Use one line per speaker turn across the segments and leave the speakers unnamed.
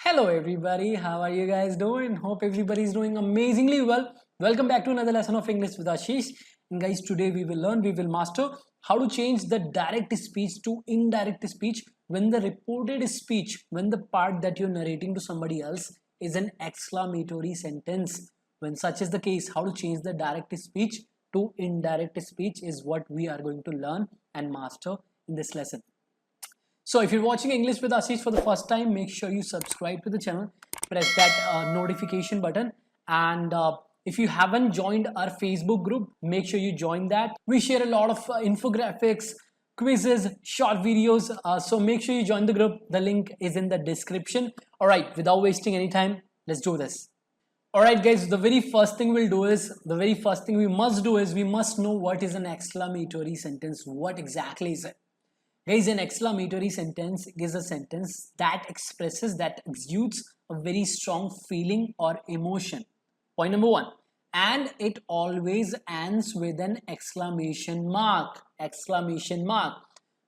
Hello everybody, how are you guys doing? Hope everybody is doing amazingly well. Welcome back to another lesson of English with Ashish. And guys, today we will master how to change the direct speech to indirect speech when the reported speech, when the part that you're narrating to somebody else is an exclamatory sentence. When such is the case, how to change the direct speech to indirect speech is what we are going to learn and master in this lesson. So if you're watching English with Ashish for the first time, make sure you subscribe to the channel, press that notification button, and if you haven't joined our Facebook group, make sure you join that. We share a lot of infographics, quizzes, short videos, so make sure you join the group. The link is in the description. All right, without wasting any time, let's do this. All right, guys, the very first thing we must do is we must know what is an exclamatory sentence. What exactly is it? Guys, an exclamatory sentence is a sentence that expresses, that exudes a very strong feeling or emotion. Point number one. And it always ends with an exclamation mark. Exclamation mark.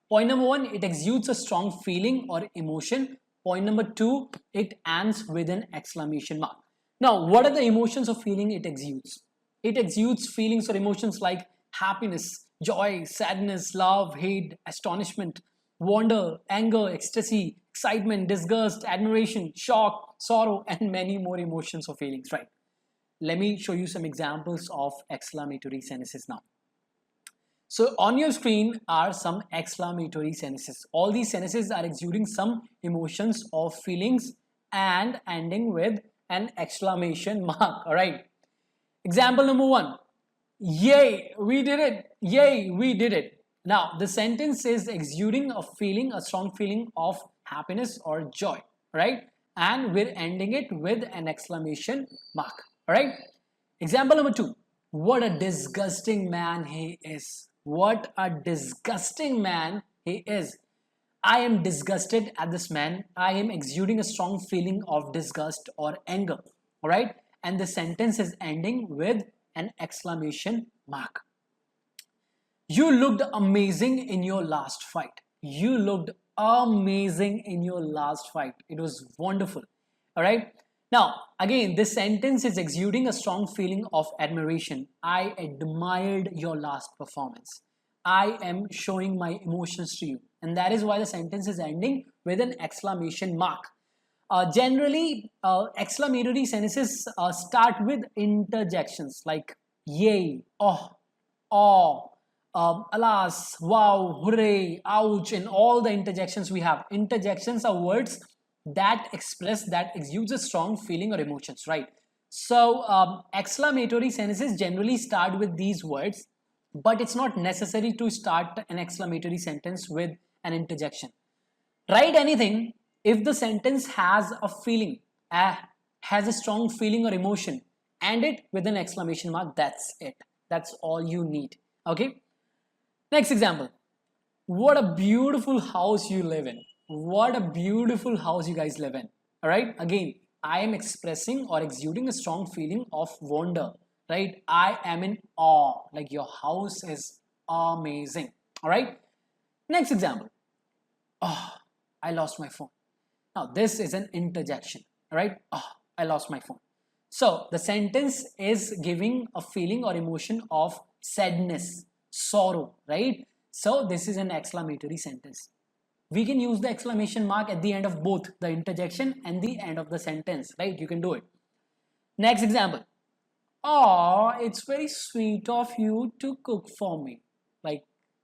Point number one, it exudes a strong feeling or emotion. Point number two, it ends with an exclamation mark. Now, what are the emotions or feeling it exudes? It exudes feelings or emotions like happiness, joy, sadness, love, hate, astonishment, wonder, anger, ecstasy, excitement, disgust, admiration, shock, sorrow, and many more emotions or feelings, right? Let me show you some examples of exclamatory sentences now. So on your screen are some exclamatory sentences. All these sentences are exuding some emotions or feelings and ending with an exclamation mark, all right? Example number one. Yay, we did it. Yay, we did it. Now, the sentence is exuding a feeling, a strong feeling of happiness or joy, right? And we're ending it with an exclamation mark, all right? Example number two. What a disgusting man he is. What a disgusting man he is. I am disgusted at this man. I am exuding a strong feeling of disgust or anger, all right? And the sentence is ending with an exclamation mark. You looked amazing in your last fight. You looked amazing in your last fight. It was wonderful. All right. Now, again, this sentence is exuding a strong feeling of admiration. I admired your last performance. I am showing my emotions to you. And that is why the sentence is ending with an exclamation mark. Generally, exclamatory sentences start with interjections like yay, oh, alas, wow, hooray, ouch, and all the interjections we have. Interjections are words that express, that exudes a strong feeling or emotions, right? So, exclamatory sentences generally start with these words, but it's not necessary to start an exclamatory sentence with an interjection. Write anything if the sentence has a feeling, has a strong feeling or emotion, end it with an exclamation mark. That's it. That's all you need. Okay. Next example. What a beautiful house you live in. What a beautiful house you guys live in. All right. Again, I am expressing or exuding a strong feeling of wonder. Right. I am in awe. Like your house is amazing. All right. Next example. Oh, I lost my phone. Now, this is an interjection, right? Oh, I lost my phone. So, the sentence is giving a feeling or emotion of sadness, sorrow, right? So, this is an exclamatory sentence. We can use the exclamation mark at the end of both the interjection and the end of the sentence, right? You can do it. Next example. Oh, it's very sweet of you to cook for me. Like,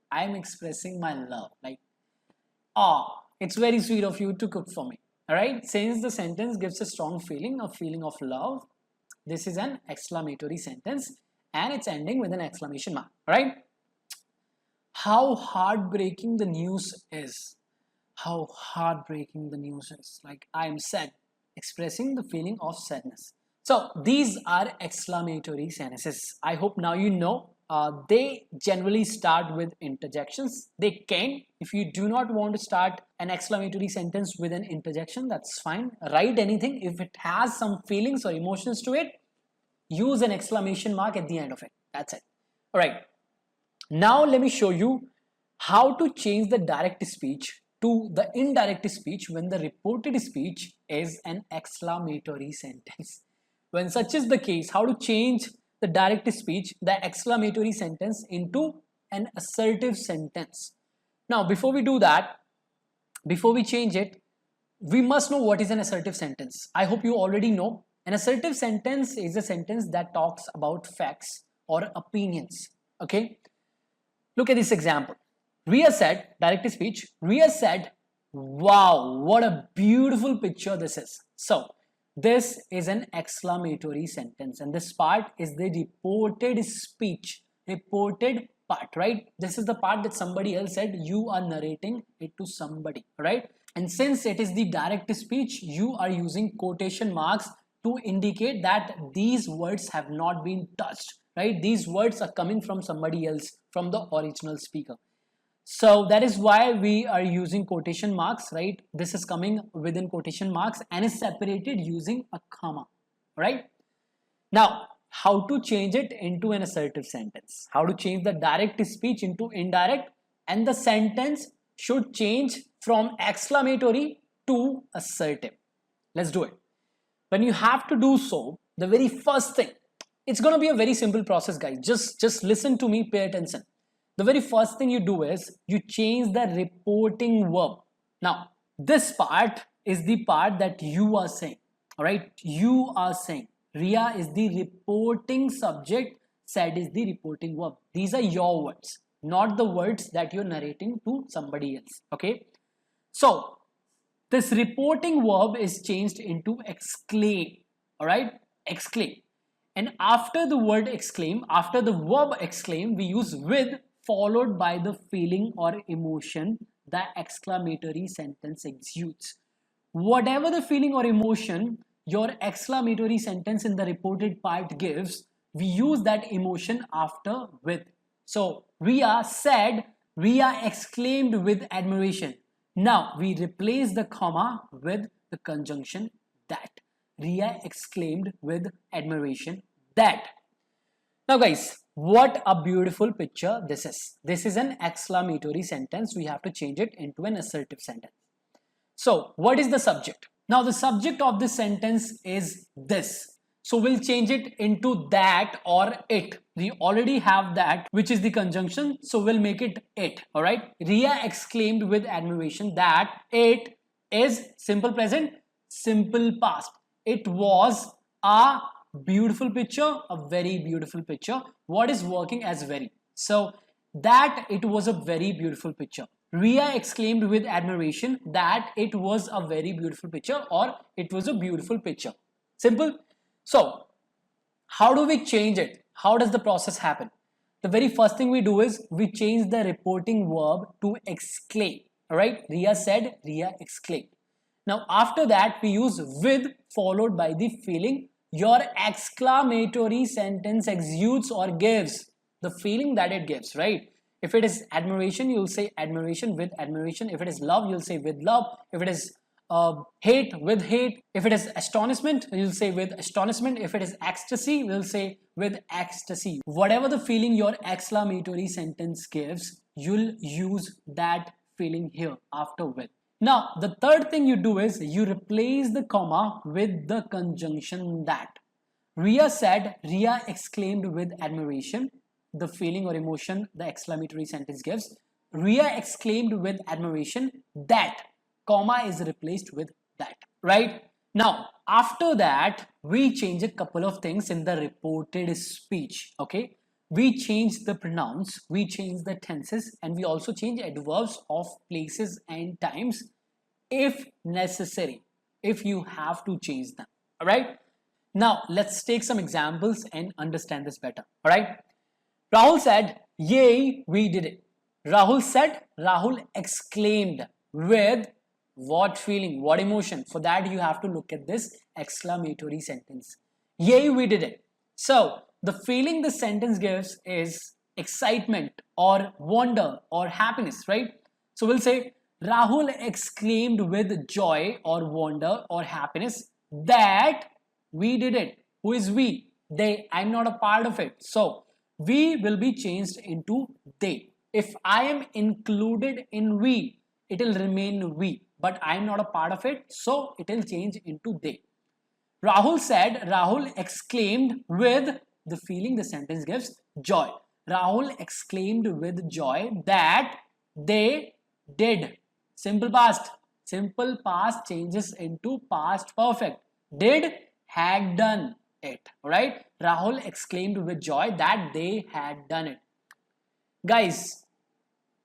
I'm expressing my love. Like, oh, it's very sweet of you to cook for me. All right. Since the sentence gives a strong feeling, a feeling of love, this is an exclamatory sentence and it's ending with an exclamation mark. All right. How heartbreaking the news is. How heartbreaking the news is. Like I am sad, expressing the feeling of sadness. So these are exclamatory sentences. I hope now you know. They generally start with interjections. They can. If you do not want to start an exclamatory sentence with an interjection, that's fine. Write anything. If it has some feelings or emotions to it, use an exclamation mark at the end of it. That's it. All right. Now let me show you how to change the direct speech to the indirect speech when the reported speech is an exclamatory sentence. When such is the case, how to change the direct speech, the exclamatory sentence, into an assertive sentence? Now, before we do that, before we change it, we must know what is an assertive sentence. I hope you already know. An assertive sentence is a sentence that talks about facts or opinions. Okay? Look at this example. Ria said, direct speech, Ria said, wow, what a beautiful picture this is. So, this is an exclamatory sentence, and this part is the reported speech, reported part, right? This is the part that somebody else said, you are narrating it to somebody, right? And since it is the direct speech, you are using quotation marks to indicate that these words have not been touched, right? These words are coming from somebody else, from the original speaker. So that is why we are using quotation marks, right? This is coming within quotation marks and is separated using a comma, right? Now, how to change it into an assertive sentence? How to change the direct speech into indirect, and the sentence should change from exclamatory to assertive. Let's do it. When you have to do so, the very first thing, it's going to be a very simple process, guys. Just listen to me, pay attention. The very first thing you do is you change the reporting verb. Now, this part is the part that you are saying, all right? You are saying. Ria is the reporting subject, said is the reporting verb. These are your words, not the words that you're narrating to somebody else, okay? So, this reporting verb is changed into exclaim, all right? Exclaim. And after the word exclaim, after the verb exclaim, we use with followed by the feeling or emotion the exclamatory sentence exudes. Whatever the feeling or emotion your exclamatory sentence in the reported part gives, we use that emotion after with. So, Ria said, Ria exclaimed with admiration. Now, we replace the comma with the conjunction that. Ria exclaimed with admiration that. Now, guys, what a beautiful picture this is. This is an exclamatory sentence. We have to change it into an assertive sentence. So, what is the subject? Now, the subject of this sentence is this. So, we'll change it into that or it. We already have that, which is the conjunction. So, we'll make it it. All right. Ria exclaimed with admiration that it is simple present, simple past. It was a beautiful picture, a very beautiful picture. What is working as very? So, that it was a very beautiful picture. Ria exclaimed with admiration that it was a very beautiful picture, or it was a beautiful picture. Simple. So, how do we change it? How does the process happen? The very first thing we do is we change the reporting verb to exclaim. Alright, Ria said, Ria exclaimed. Now, after that, we use with followed by the feeling. Your exclamatory sentence exudes or gives the feeling that it gives, right? If it is admiration, you'll say admiration with admiration. If it is love, you'll say with love. If it is hate, with hate. If it is astonishment, you'll say with astonishment. If it is ecstasy, we'll say with ecstasy. Whatever the feeling your exclamatory sentence gives, you'll use that feeling here after with. Now, the third thing you do is you replace the comma with the conjunction that. Ria said, Ria exclaimed with admiration. The feeling or emotion the exclamatory sentence gives. Ria exclaimed with admiration that, comma is replaced with that, right? Now, after that, we change a couple of things in the reported speech, okay? We change the pronouns, we change the tenses, and we also change adverbs of places and times if necessary, if you have to change them, all right? Now, let's take some examples and understand this better, all right? Rahul said, yay, we did it. Rahul said, Rahul exclaimed with what feeling, what emotion? For that, you have to look at this exclamatory sentence. Yay, we did it. So, the feeling the sentence gives is excitement or wonder or happiness, right? So, we'll say, Rahul exclaimed with joy or wonder or happiness that we did it. Who is we? They. I'm not a part of it. So, we will be changed into they. If I am included in we, it'll remain we, but I'm not a part of it, so it'll change into they. Rahul said, Rahul exclaimed with the feeling the sentence gives joy. Rahul exclaimed with joy that they did. Simple past. Simple past changes into past perfect. Did, had done it. Alright? Rahul exclaimed with joy that they had done it. Guys,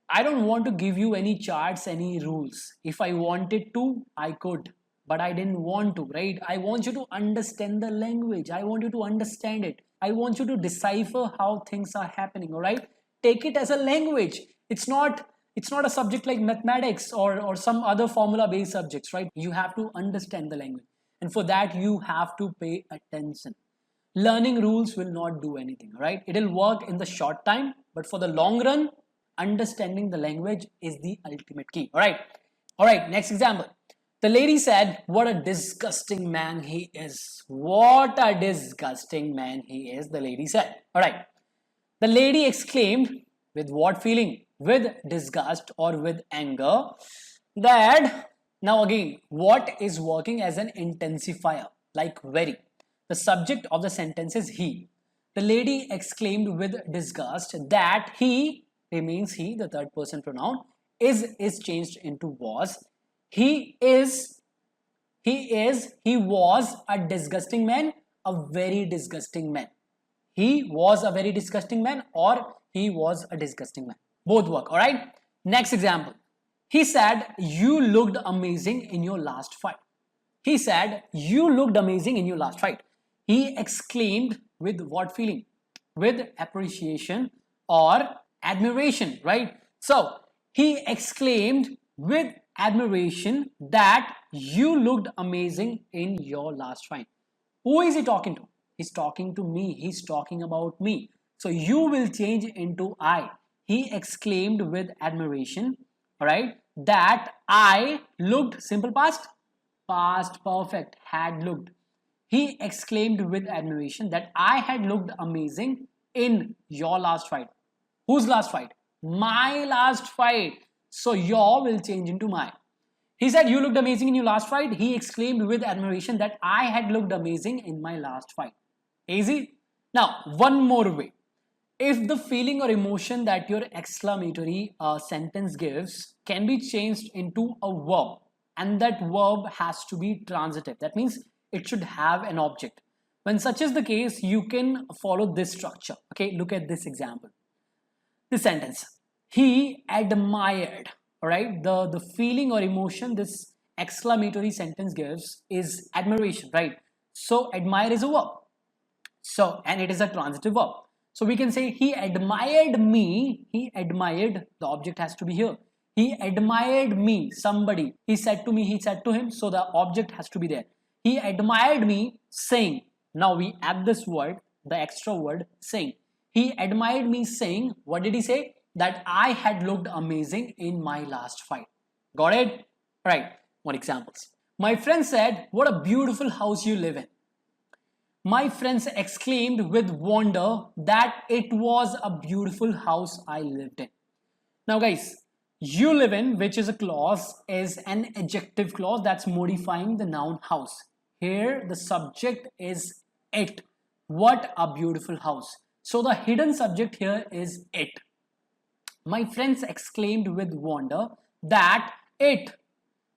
I don't want to give you any charts, any rules. If I wanted to, I could. But I didn't want to, right? I want you to understand the language. I want you to understand it. I want you to decipher how things are happening, all right? Take it as a language. It's not a subject like mathematics or some other formula-based subjects, right? You have to understand the language. And for that, you have to pay attention. Learning rules will not do anything, right? It'll work in the short time, but for the long run, understanding the language is the ultimate key. All right, next example. The lady said, what a disgusting man he is. What a disgusting man he is, the lady said. All right. The lady exclaimed, with what feeling? With disgust or with anger, that, now again, what is working as an intensifier, like very. The subject of the sentence is he. The lady exclaimed with disgust that he remains he, the third person pronoun, is changed into was. He was a disgusting man, a very disgusting man. He was a very disgusting man or he was a disgusting man. Both work, alright? Next example. He said, you looked amazing in your last fight. He said, you looked amazing in your last fight. He exclaimed with what feeling? With appreciation or admiration, right? So, he exclaimed with admiration that you looked amazing in your last fight. Who is he talking to? He's talking to me. He's talking about me. So, you will change into I. He exclaimed with admiration, alright, that I looked, simple past, past perfect, had looked. He exclaimed with admiration that I had looked amazing in your last fight. Whose last fight? My last fight. So your will change into my. He said, you looked amazing in your last fight. He exclaimed with admiration that I had looked amazing in my last fight. Easy? Now, one more way. If the feeling or emotion that your exclamatory sentence gives can be changed into a verb, and that verb has to be transitive. That means it should have an object. When such is the case, you can follow this structure. Okay, look at this example. This sentence. He admired. Alright, the feeling or emotion this exclamatory sentence gives is admiration, right? So admire is a verb. So, and it is a transitive verb. So we can say he admired me. He admired, the object has to be here. He admired me, somebody. He said to me, he said to him. So the object has to be there. He admired me saying. Now we add this word, the extra word saying. He admired me saying, what did he say? That I had looked amazing in my last fight. Got it? Right. More examples. My friend said, what a beautiful house you live in. My friends exclaimed with wonder that it was a beautiful house I lived in. Now guys, you live in, which is a clause, is an adjective clause that's modifying the noun house. Here the subject is it. What a beautiful house. So the hidden subject here is it. My friends exclaimed with wonder that it,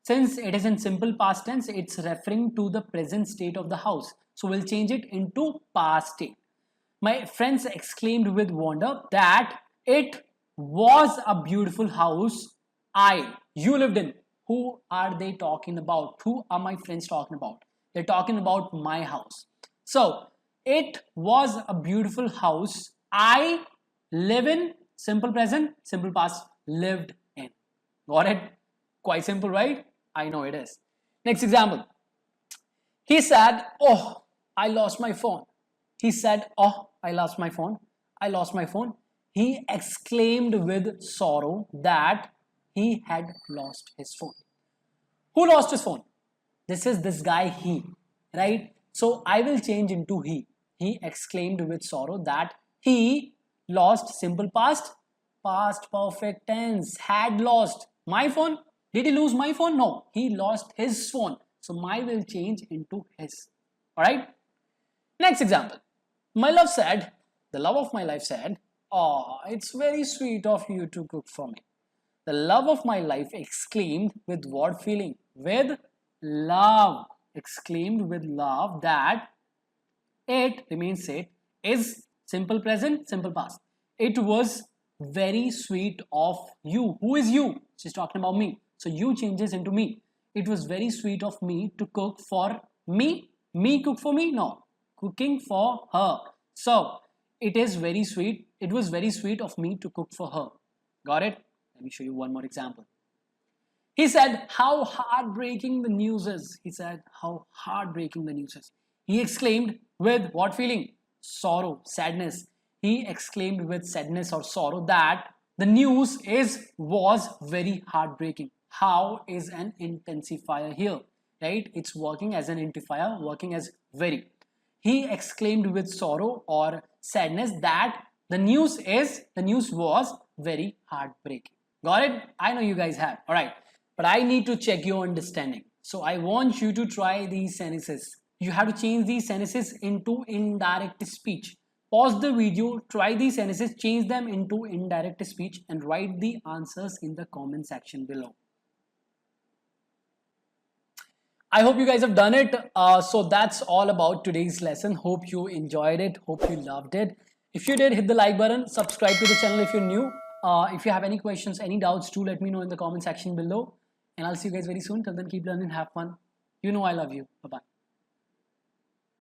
since it is in simple past tense, it's referring to the present state of the house. So we'll change it into past state. My friends exclaimed with wonder that it was a beautiful house you lived in. Who are they talking about? Who are my friends talking about? They're talking about my house. So it was a beautiful house I live in, simple present, simple past, lived in. Got it? Quite simple, right? I know it is. Next example. He said, oh, I lost my phone. He said, oh, I lost my phone. I lost my phone. He exclaimed with sorrow that he had lost his phone. Who lost his phone? This is this guy, he, right? So I will change into he. He exclaimed with sorrow that he lost, simple past, past perfect tense, had lost my phone. Did he lose my phone? No, he lost his phone. So my will change into his. Alright? Next example. My love said, the love of my life said, "Oh, it's very sweet of you to cook for me." The love of my life exclaimed with what feeling? With love. Exclaimed with love that it remains it is simple present, simple past. It was very sweet of you. Who is you? She's talking about me. So you changes into me. It was very sweet of me to cook for me. Me cook for me? No. Cooking for her. So it is very sweet. It was very sweet of me to cook for her. Got it? Let me show you one more example. He said, "How heartbreaking the news is." He said, "How heartbreaking the news is." He exclaimed with what feeling? Sorrow, sadness. He exclaimed with sadness or sorrow that the news was very heartbreaking. How is an intensifier here? Right? It's working as an intensifier, working as very. He exclaimed with sorrow or sadness that the news was very heartbreaking. Got it? I know you guys have. All right. But I need to check your understanding. So I want you to try these sentences. You have to change these sentences into indirect speech. Pause the video, try these sentences, change them into indirect speech and write the answers in the comment section below. I hope you guys have done it. So that's all about today's lesson. Hope you enjoyed it. Hope you loved it. If you did, hit the like button. Subscribe to the channel if you're new. If you have any questions, any doubts, do let me know in the comment section below. And I'll see you guys very soon. Till then, keep learning, have fun. You know I love you. Bye-bye.